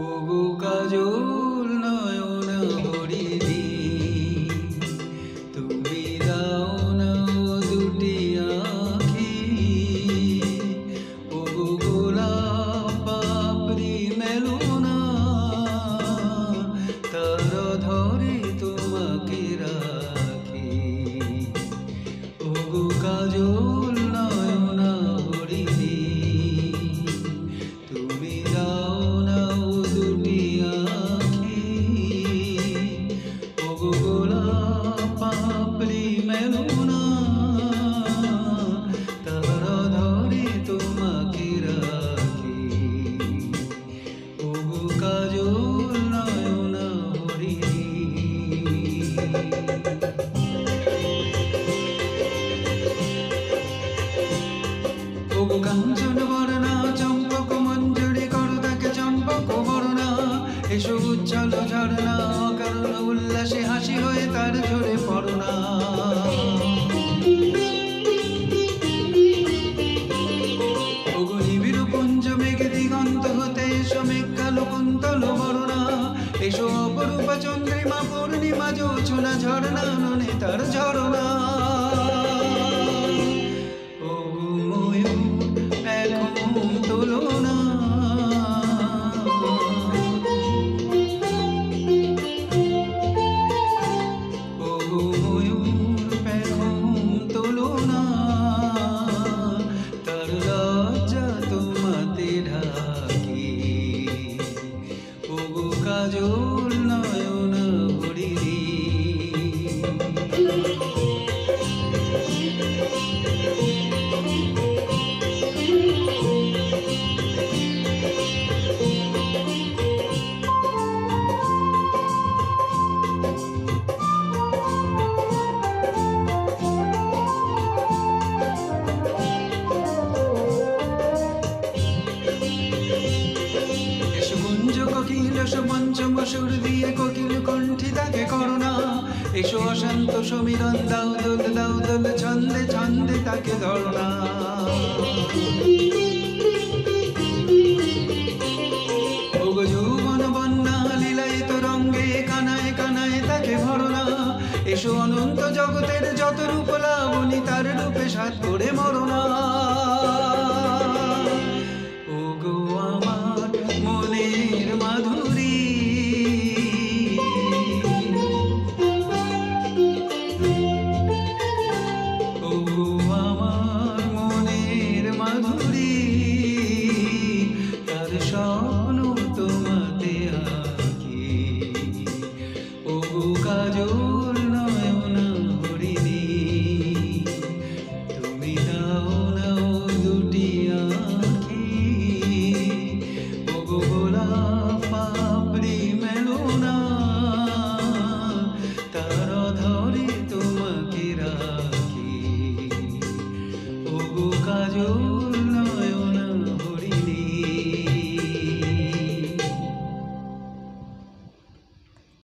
ওগো কাজল নয়ন হরিণী, তুমি দাও না দুটি আঁখি। ওগো গোলাপ পাপড়ি মেলো না, তার ধরে তোমাকে রাখি। ওগো কাজল নয়ন হরিণী, তুমি দাও না দুটি আঁখি। ওগো গোলাপ পাপড়ি মেলো না, তার ধরে তোমাকে রাখি। ওগো কাজল নয়ন হরিণী। ওগো কাঞ্চন বর্ণা চম্পক মঞ্জুরি করো তাকে চম্পক বর্ণা। এসো উচ্ছল ঝরনা অকারণ উল্লাসে হাসি হয়ে তার ঝরে পড়না। ওগো নিবিড় পুঞ্জ মেঘে দিগন্ত হতে এসো মেঘ কালো কুন্তল বর্ণা। এসো অপরূপা চন্দ্রিমা পূর্ণিমা জোছনা ঝরনা ননে তার ঝরনা। কাজল নয়ন হরিণী। কোকিল পঞ্চম সুর দিয়ে কোকিল কণ্ঠী তাকে করোনা। এসো অশান্ত সমীরণ দাও দোল ছন্দে ছন্দে তাকে ধরনা। ওগো যৌবন বন্যা লীলায়িত রঙ্গে কানায় কানায় তাকে ভরনা। এসো অনন্ত জগতের যত রূপ লাবণী তার রূপে সাত করে মরনা। ওগো আমার মনের মাধুরী, ওগো আমার মনের মাধুরী, তার স্বপ্ন তোমাতে আঁকি। ওগো কাজল নয়ন হরিণী, তুমি দাও না দুটি আঁখি। ওগো গোলাপ পাপড়ি মেলো না, তার ধরে তোমাকে রাখি। ওগো কাজল